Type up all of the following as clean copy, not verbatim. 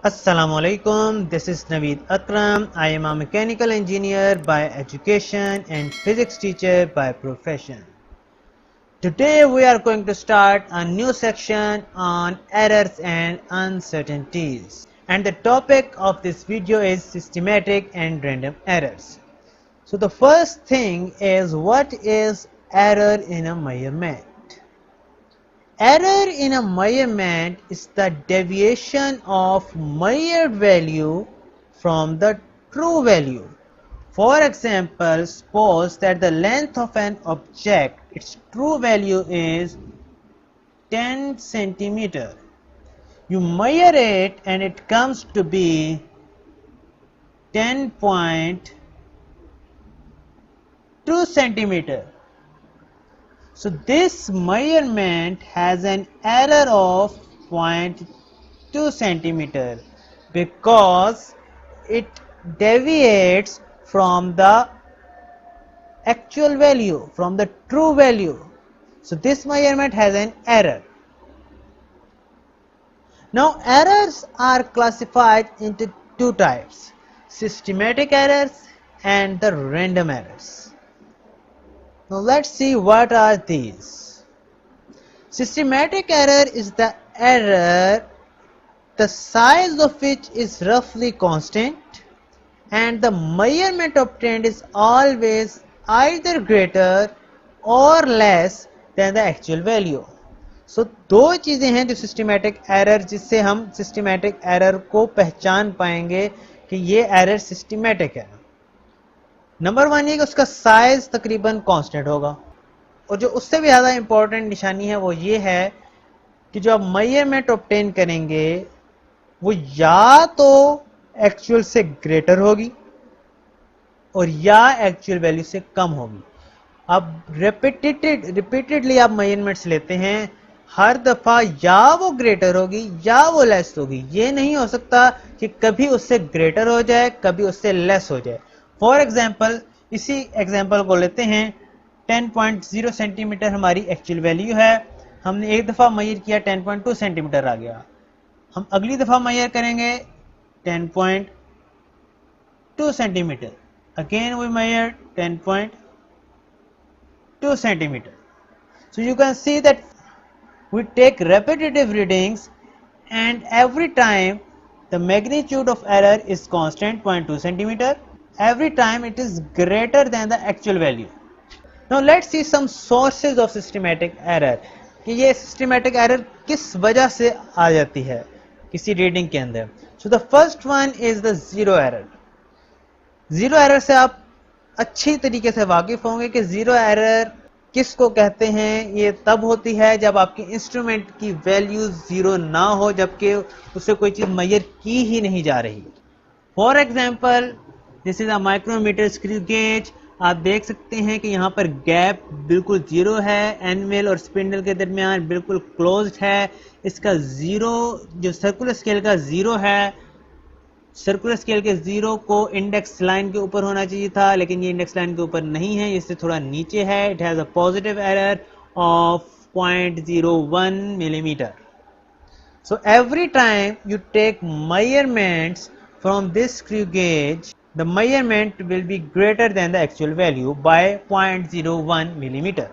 Assalamualaikum, this is Naveed Akram. I am a mechanical engineer by education and physics teacher by profession. Today we are going to start a new section on errors and uncertainties. And the topic of this video is systematic and random errors. So the first thing is, what is error in a measurement? Error in a measurement is the deviation of measured value from the true value. For example, suppose that the length of an object, its true value is 10 centimeter. You measure it and it comes to be 10.2 centimeter. So this measurement has an error of 0.2 centimeter because it deviates from the actual value, from the true value. So this measurement has an error. Now errors are classified into two types: systematic errors and the random errors. Now let's see what are these. Systematic error is the error the size of which is roughly constant and the measurement obtained is always either greater or less than the actual value. So दो चीजें हैं जो systematic error, जिससे हम systematic error को पहचान पाएंगे कि ये एरर सिस्टमैटिक है. नंबर वन ये कि उसका साइज तकरीबन कांस्टेंट होगा, और जो उससे भी ज़्यादा इंपॉर्टेंट निशानी है वो ये है कि जो आप मेजरमेंट ऑब्टेन करेंगे वो या तो एक्चुअल से ग्रेटर होगी और या एक्चुअल वैल्यू से कम होगी. अब रिपीटेडली आप मेजरमेंट्स लेते हैं, हर दफ़ा या वो ग्रेटर होगी या वो लेस होगी. ये नहीं हो सकता कि कभी उससे ग्रेटर हो जाए कभी उससे लेस हो जाए. फॉर एग्जाम्पल, इसी एग्जाम्पल को लेते हैं. 10.0 सेंटीमीटर हमारी एक्चुअल वैल्यू है. हमने एक दफ़ा मेजर किया 10.2 सेंटीमीटर आ गया. हम अगली दफ़ा मेजर करेंगे 10.2 centimetre. Again we measure 10.2 centimetre. So you can see that we take repetitive readings and every time the magnitude of error is constant 0.2 centimeter. Every time it is greater than the actual value. Now let's see some sources of systematic error, कि ये systematic error किस वजह से आ जाती है किसी reading के अंदर. So the first one is the zero error. Zero error से आप अच्छी तरीके से वाकिफ होंगे कि zero error किसको कहते हैं. ये तब होती है जब आपके इंस्ट्रूमेंट की वैल्यू जीरो ना हो, जबकि उससे कोई चीज़ मेजर की ही नहीं जा रही. For example, this is a micrometer screw gauge. आप देख सकते हैं कि यहाँ पर गैप बिल्कुल जीरो है, एनवेल और स्पिंडल के दरमियान बिल्कुल क्लोज्ड है. इसका ज़ीरो जो सर्कुलर स्केल का ज़ीरो है, सर्कुलर स्केल के ज़ीरो को इंडेक्स लाइन के ऊपर होना चाहिए था, लेकिन ये इंडेक्स लाइन के ऊपर नहीं है, इससे थोड़ा नीचे है. It has a positive error of 0.01 millimetre. So every time you take measurements from this screw gauge, the measurement will be greater than the actual value by 0.01 millimeter.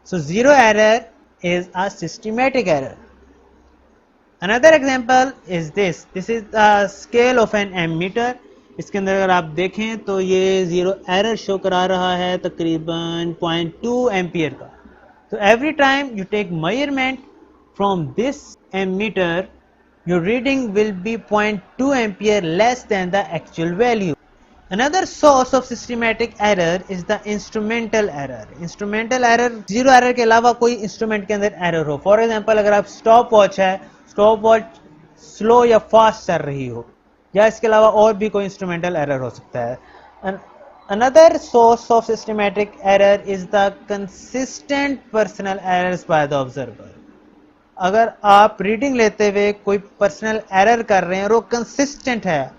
So zero error is a systematic error. Another example is this. This is the scale of an ammeter. इसके अंदर अगर आप देखें तो ये zero error show करा रहा है तकरीबन 0.2 एम्पियर का. तो every time you take measurement from this ammeter, your reading will be 0.2 ampere less than the actual value. Another source of systematic error is the instrumental error. Instrumental error, zero error के अलावा कोई instrument के अंदर error हो. For example, अगर आप stop watch है, stop watch slow या फास्ट चल रही हो, या इसके अलावा और भी कोई इंस्ट्रूमेंटल एरर हो सकता है. Another source of systematic error is the consistent personal errors by the observer. अगर आप रीडिंग लेते हुए कोई पर्सनल एरर कर रहे हैं और वो कंसिस्टेंट है,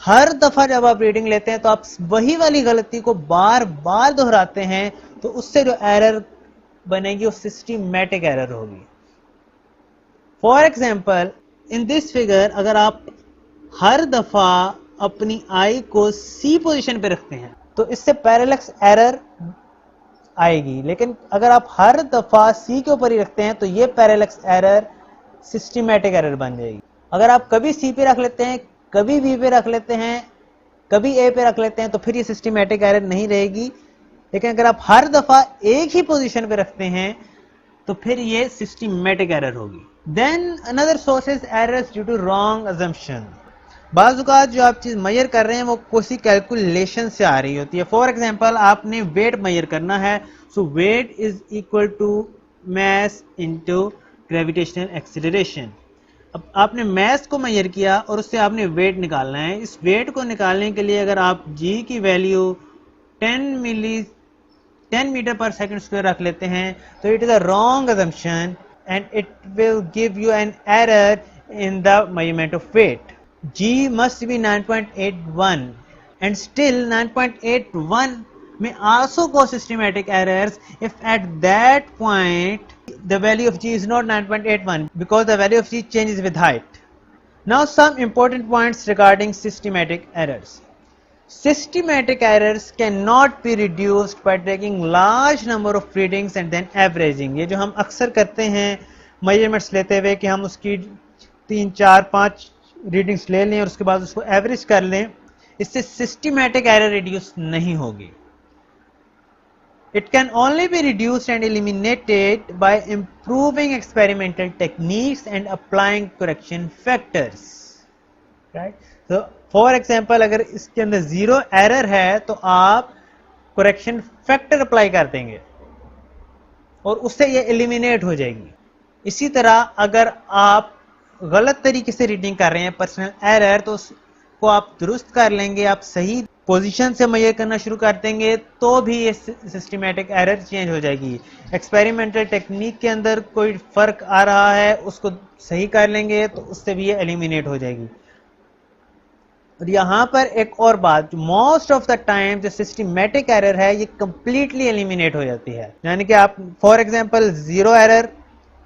हर दफा जब आप रीडिंग लेते हैं तो आप वही वाली गलती को बार बार दोहराते हैं, तो उससे जो एरर बनेगी वो सिस्टमैटिक एरर होगी. For example, in this figure अगर आप हर दफा अपनी आई को सी पोजीशन पे रखते हैं तो इससे पैरेलक्स एरर आएगी, लेकिन अगर आप हर दफा सी के ऊपर ही रखते हैं तो ये पैरेलक्स एरर सिस्टमैटिक एरर बन जाएगी। अगर आप कभी सी पे रख लेते हैं, कभी बी पे रख लेते हैं, कभी ए पे रख लेते हैं तो फिर ये सिस्टमैटिक एरर नहीं रहेगी, लेकिन अगर आप हर दफा एक ही पोजीशन पे रखते हैं तो फिर ये सिस्टमैटिक एरर होगी। Then another source is errors due to wrong assumption. बाज़ औक़ात जो आप चीज़ मेजर कर रहे हैं वो किसी कैलकुलेशन से आ रही होती है। फॉर एग्जांपल आपने वेट मेजर करना है, so weight is equal to mass into gravitational acceleration. अब आपने मास को मेजर किया और उससे आपने वेट निकालना है। इस वेट को निकालने के लिए अगर आप g की वैल्यू 10 मीटर पर सेकंड स्क्वायर रख लेते हैं तो it is a wrong assumption and it will give you an error in the measurement of weight. G must be 9.81 and still 9.81 may also cause systematic errors if at that point the value of G is not 9.81 because the value of G changes with height. Now some important points regarding systematic errors. Systematic errors cannot be reduced by taking large number of readings and then averaging. ये जो हम अक्सर करते हैं measurements लेते हुए कि हम उसकी 3, 4, 5 रीडिंग्स ले लें और उसके बाद उसको एवरेज कर लें, इससे सिस्टमैटिक एरर रिड्यूस नहीं होगी। It can only be reduced and eliminated by improving experimental techniques and applying correction factors. Right? So, for example, अगर इसके अंदर जीरो एरर है तो आप करेक्शन फैक्टर अप्लाई कर देंगे और उससे ये एलिमिनेट हो जाएगी। इसी तरह अगर आप गलत तरीके से रीडिंग कर रहे हैं पर्सनल एरर तो उसको आप दुरुस्त कर लेंगे, आप सही पोजीशन से मेजर करना शुरू कर देंगे तो भी ये सिस्टमैटिक एरर चेंज हो जाएगी। एक्सपेरिमेंटल टेक्निक के अंदर कोई फर्क आ रहा है उसको सही कर लेंगे तो उससे भी ये एलिमिनेट हो जाएगी। और यहाँ पर एक और बात, मोस्ट ऑफ द टाइम जो सिस्टमैटिक एरर है ये कंप्लीटली एलिमिनेट हो जाती है। यानी कि आप फॉर एग्जांपल जीरो एरर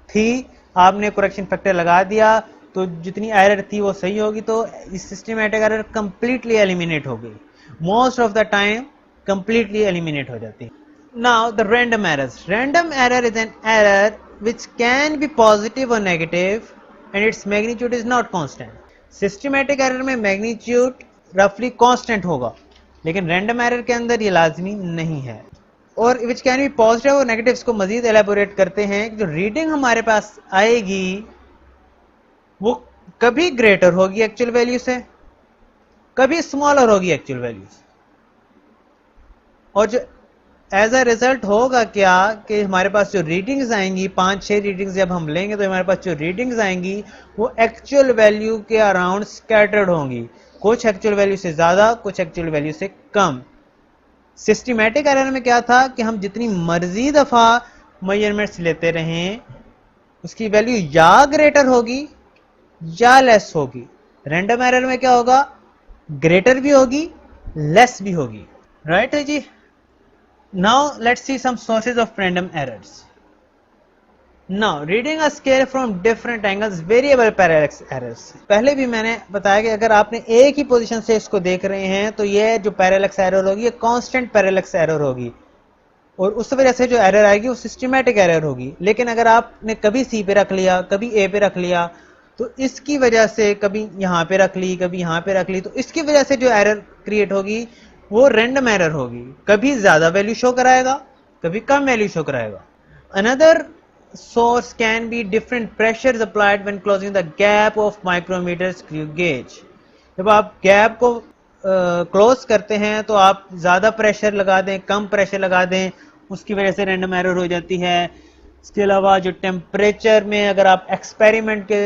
थी, आपने करेक्शन फैक्टर लगा दिया तो जितनी एरर थी वो सही होगी, तो इस सिस्टमैटिक एरर कंप्लीटली एलिमिनेट हो गई। Most of the time completely eliminate हो जाती है। Now the random errors. Random error is an error which can be positive or negative and its magnitude is not constant. Systematic error में magnitude रफली constant होगा, लेकिन random error के अंदर ये लाजमी नहीं है। और विच can be positive or negative को मजीद एलेबोरेट करते हैं कि जो रीडिंग हमारे पास आएगी वो कभी ग्रेटर होगी एक्चुअल वैल्यू से, कभी स्मॉलर होगी एक्चुअल वैल्यू से। और जो एज अ रिजल्ट होगा क्या कि हमारे पास जो रीडिंग्स आएंगी, 5-6 रीडिंग्स जब हम लेंगे तो हमारे पास जो रीडिंग्स आएंगी वो एक्चुअल वैल्यू के अराउंड स्कैटर्ड होंगी, कुछ एक्चुअल वैल्यू से ज्यादा, कुछ एक्चुअल वैल्यू से कम। सिस्टमैटिक एरर में क्या था कि हम जितनी मर्जी दफा मेजरमेंट्स लेते रहें उसकी वैल्यू या ग्रेटर होगी या लेस होगी। रैंडम एरर में क्या होगा, ग्रेटर भी होगी लेस भी होगी। राइट है जी। Now let's see some sources of random errors. Now reading a scale from different angles, variable parallax errors. पहले भी मैंने बताया कि अगर आपने एक ही पोजीशन से इसको देख रहे हैं तो ये जो पैरेलक्स एरर होगी ये कांस्टेंट पैरेलक्स एरर होगी और उस वजह से जो एरर आएगी वो सिस्टमैटिक एरर होगी। लेकिन अगर आपने कभी सी पे रख लिया, कभी ए पे रख लिया तो इसकी वजह से, कभी यहाँ पे रख ली, कभी यहाँ पे रख ली, तो इसकी वजह से जो एरर क्रिएट होगी वो रैंडम एरर होगी। कभी ज्यादा वैल्यू शो कराएगा, कभी कम वैल्यू शो कराएगा। Another source can be different pressures applied when closing the gap of micrometer screw gauge. जब आप गैप को क्लोज करते हैं तो आप ज्यादा प्रेशर लगा दें, कम प्रेशर लगा दें, उसकी वजह से रैंडम एरर हो जाती है। इसके अलावा जो टेम्परेचर में अगर आप एक्सपेरिमेंट के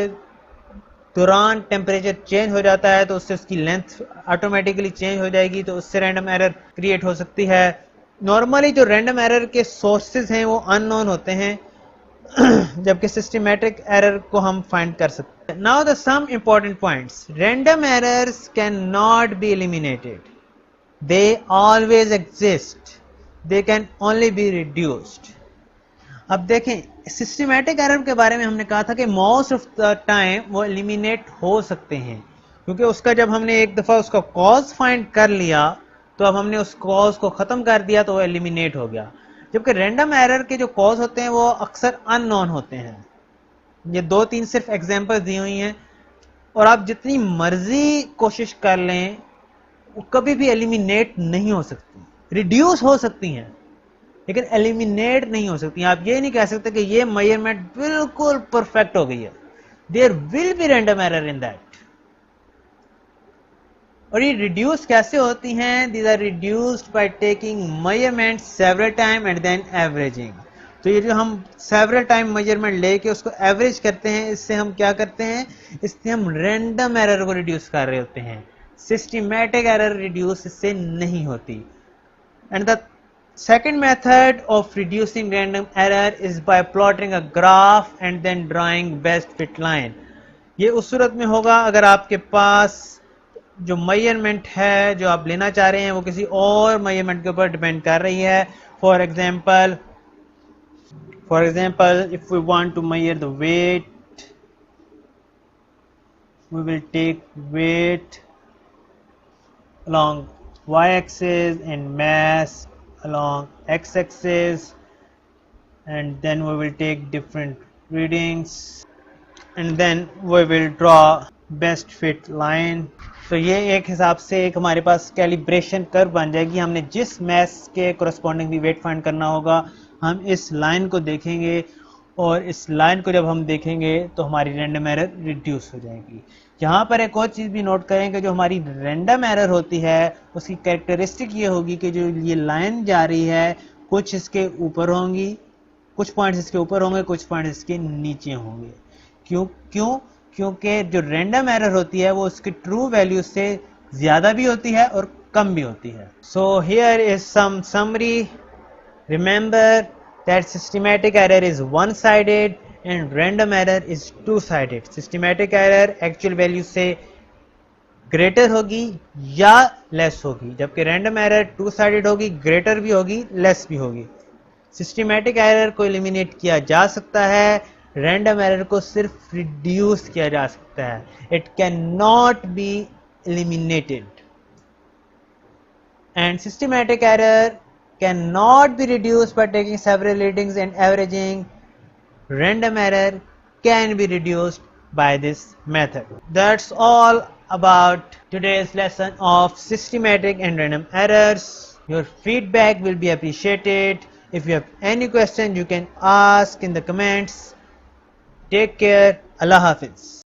दौरान टेम्परेचर चेंज हो जाता है तो उससे उसकी लेंथ ऑटोमेटिकली चेंज हो जाएगी, तो उससे रैंडम एरर क्रिएट हो सकती है। नॉर्मली जो रैंडम एरर के सोर्सेज हैं वो अननोन होते हैं जबकि सिस्टमैटिक एरर को हम फाइंड कर सकते हैं। Now the some important points. Random errors can not be eliminated, they always exist, they can only be reduced. अब देखें सिस्टमेटिक एरर के बारे में हमने कहा था कि मोस्ट ऑफ द टाइम वो एलिमिनेट हो सकते हैं, क्योंकि उसका जब हमने एक दफ़ा उसका कॉज फाइंड कर लिया तो अब हमने उस कॉज को ख़त्म कर दिया तो वो एलिमिनेट हो गया। जबकि रैंडम एरर के जो कॉज होते हैं वो अक्सर अननोन होते हैं। ये 2-3 सिर्फ एग्जांपल्स दी हुई हैं, और आप जितनी मर्जी कोशिश कर लें वो कभी भी एलिमिनेट नहीं हो सकती। रिड्यूस हो सकती हैं लेकिन एलिमिनेट नहीं हो सकती। आप ये नहीं कह सकते कि ये मेजरमेंट बिल्कुल परफेक्ट हो गई है। There will be random error in that. और ये रिड्यूस कैसे होती हैं? These are reduced by taking measurement several time and then averaging. तो ये जो हम सेवरल टाइम मेजरमेंट लेके उसको एवरेज करते हैं, इससे हम क्या करते हैं? इससे हम रैंडम एरर को रिड्यूस कर रहे होते हैं। सिस्टमैटिक एरर रिड्यूस इससे नहीं होती। And the second method of reducing random error is by plotting a graph and then drawing best fit line. ये उस सूरत में होगा अगर आपके पास जो मेजरमेंट है जो आप लेना चाह रहे हैं वो किसी और मेजरमेंट के ऊपर डिपेंड कर रही है। For example if we want to measure the weight, we will take weight along y-axis and mass along x-axis, and then we will take different readings and then we will draw best fit line. तो ये एक हिसाब से एक हमारे पास calibration curve बन जाएगी। हमने जिस मैस के कोरस्पॉन्डिंग भी वेट फाइंड करना होगा हम इस लाइन को देखेंगे, और इस लाइन को जब हम देखेंगे तो हमारी रैंडम एरर रिड्यूस हो जाएगी। यहाँ पर एक और चीज़ भी नोट करें कि जो हमारी रैंडम एरर होती है उसकी कैरेक्टरिस्टिक ये होगी कि जो ये लाइन जा रही है कुछ इसके ऊपर होंगी, कुछ पॉइंट्स इसके ऊपर होंगे, कुछ पॉइंट्स इसके नीचे होंगे। क्योंकि जो रैंडम एरर होती है वो उसकी ट्रू वैल्यू से ज़्यादा भी होती है और कम भी होती है। So here is some summary. Remember that systematic error is one-sided and random error is two-sided. Systematic error actual value से greater होगी या less होगी, जबकि random error two-sided होगी, greater भी होगी, less भी होगी। Systematic error को eliminate किया जा सकता है, random error को सिर्फ reduce किया जा सकता है। It cannot be eliminated. And systematic error cannot be reduced by taking several readings and averaging. Random error can be reduced by this method. That's all about today's lesson of systematic and random errors. Your feedback will be appreciated. If you have any question you can ask in the comments. Take care. Allah Hafiz.